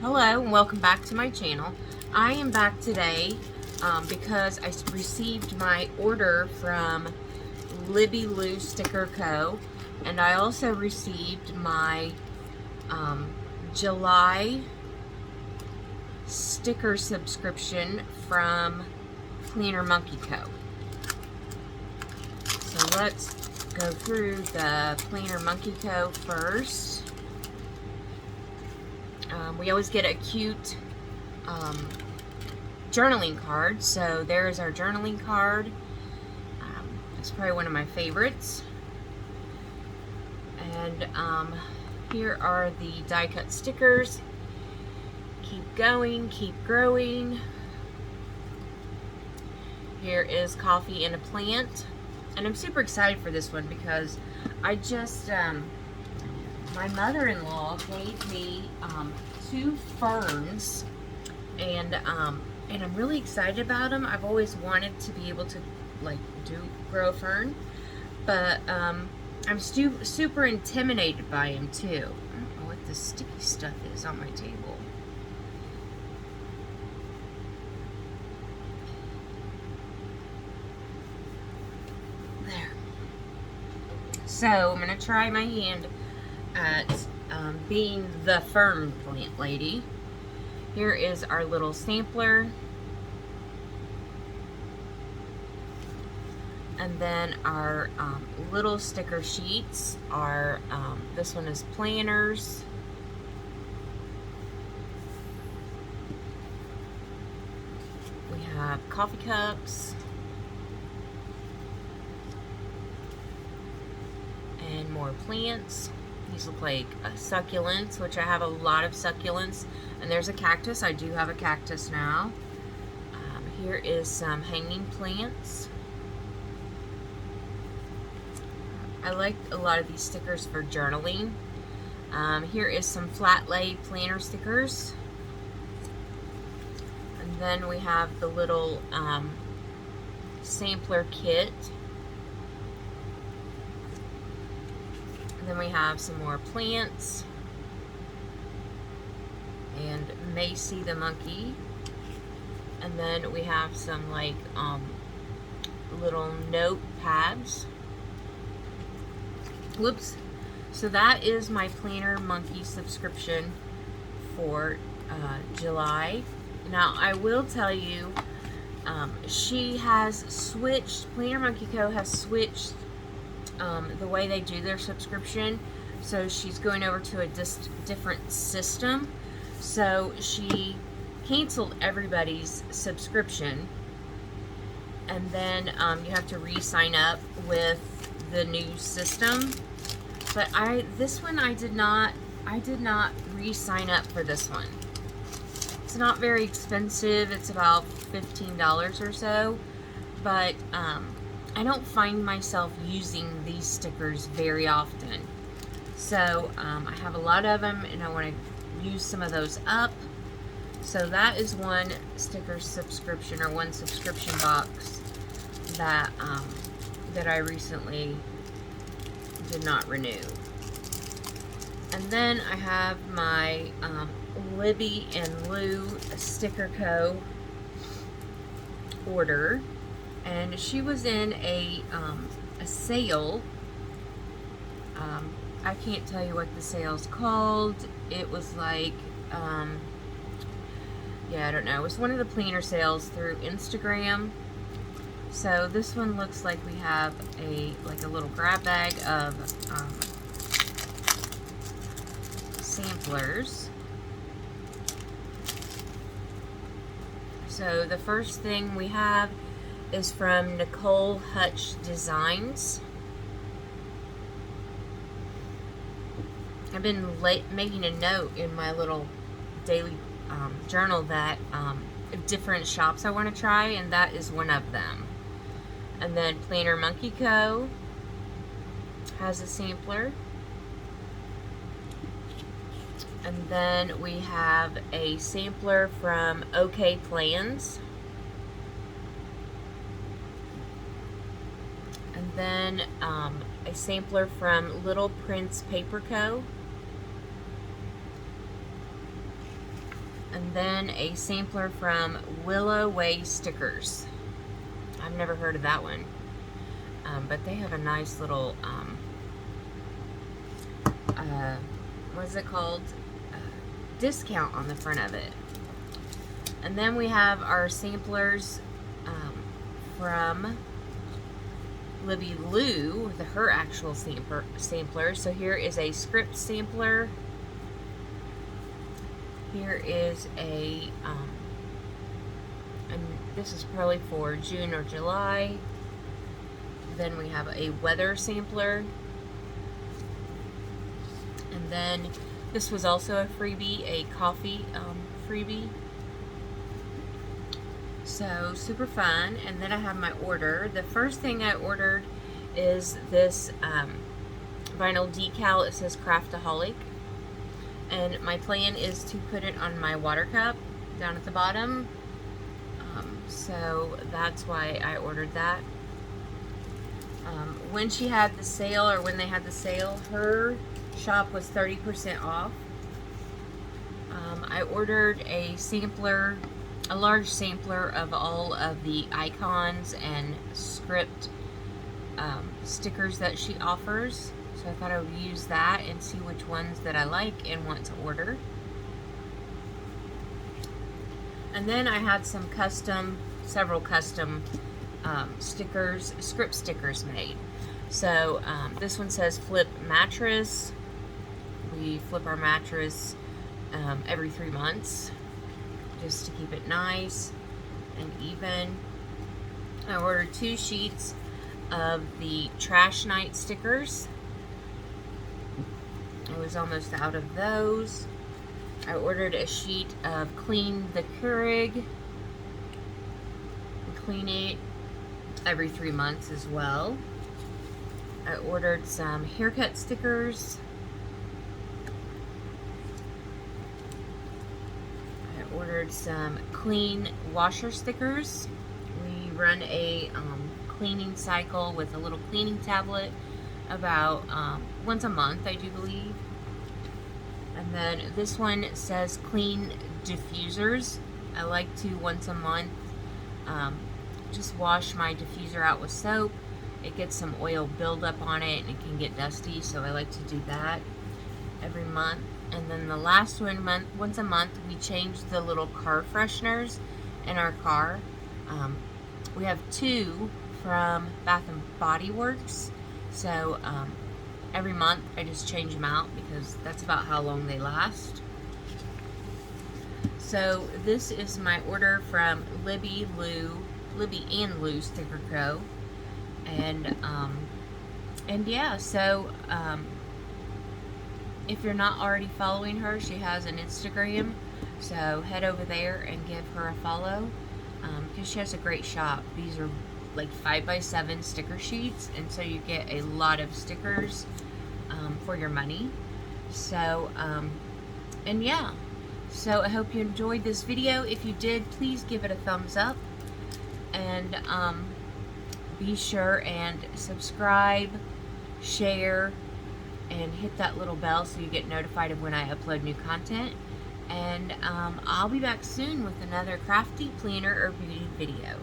Hello and welcome back to my channel. I am back today because I received my order from Libby Lou Sticker Co. And I also received my July sticker subscription from Planner Monkey Co. So let's go through the Planner Monkey Co. first. We always get a cute journaling card. So there's our journaling card. It's probably one of my favorites. And here are the die cut stickers. Keep going, keep growing. Here is Coffee and a Plant. And I'm super excited for this one because I just, my mother-in-law gave me 2 ferns, and I'm really excited about them. I've always wanted to be able to grow a fern, but I'm super intimidated by him too. I don't know what this sticky stuff is on my table. There. So I'm gonna try my hand at being the fern plant lady. Here is our little sampler. And then our little sticker sheets are, this one is planners. We have coffee cups. And more plants. These look like succulents, which I have a lot of succulents. And there's a cactus. I do have a cactus now. Here is some hanging plants. I like a lot of these stickers for journaling. Here is some flat lay planner stickers. And then we have the little sampler kit. And then we have some more plants. And Macy the monkey. And then we have some little notepads. Whoops. So that is my Planner Monkey subscription for July. Now I will tell you, she has switched, Planner Monkey Co. has switched the way they do their subscription. So she's going over to a different system. So she canceled everybody's subscription, and then you have to re-sign up with the new system. But this one I did not re-sign up for this one. It's not very expensive. It's about $15 or so, but I don't find myself using these stickers very often. So I have a lot of them, and I want to use some of those up. So that is one sticker subscription, or one subscription box that that I recently did not renew. And then I have my Libby and Lou Sticker Co. order, and she was in a sale. I can't tell you what the sale's called. It was like, yeah, I don't know. It was one of the planner sales through Instagram. So this one looks like we have a little grab bag of samplers. So the first thing we have is from Nicole Hutch Designs. I've been making a note in my little daily journal that different shops I want to try, and that is one of them. And then Planner Monkey Co. has a sampler. And then we have a sampler from OK Plans. And then a sampler from Little Prince Paper Co. And then a sampler from Willow Way Stickers. I've never heard of that one. But they have a nice little, what is it called? Discount on the front of it. And then we have our samplers from Libby Lou, her actual sampler. So here is a script sampler. Here is a, and this is probably for June or July. Then we have a weather sampler. And then this was also a freebie, a coffee freebie. So super fun. And then I have my order. The first thing I ordered is this vinyl decal. It says Craftaholic. And my plan is to put it on my water cup down at the bottom. So that's why I ordered that. When she had the sale, or when they had the sale, her shop was 30% off. I ordered a sampler, a large sampler of all of the icons and script stickers that she offers. So I thought I would use that and see which ones that I like and want to order. And then I had some several custom stickers, script stickers made. So this one says flip mattress. We flip our mattress every 3 months just to keep it nice and even. I ordered 2 sheets of the trash night stickers. I was almost out of those. I ordered a sheet of clean the Keurig. Clean it every 3 months as well. I ordered some haircut stickers. I ordered some clean washer stickers. We run a cleaning cycle with a little cleaning tablet about once a month, I do believe. And then this one says clean diffusers. I like to once a month just wash my diffuser out with soap. It gets some oil buildup on it and it can get dusty, so I like to do that every month. And then the last once a month, we change the little car fresheners in our car. We have 2 from Bath and Body Works, so every month I just change them out because that's about how long they last. So this is my order from Libby and Lou Sticker Co. And yeah, so if you're not already following her, she has an Instagram, so head over there and give her a follow, because she has a great shop. These are like 5x7 sticker sheets, and so you get a lot of stickers for your money. So and yeah, so I hope you enjoyed this video. If you did, please give it a thumbs up, and be sure and subscribe, share, and hit that little bell so you get notified of when I upload new content. And I'll be back soon with another crafty, planner, or beauty video.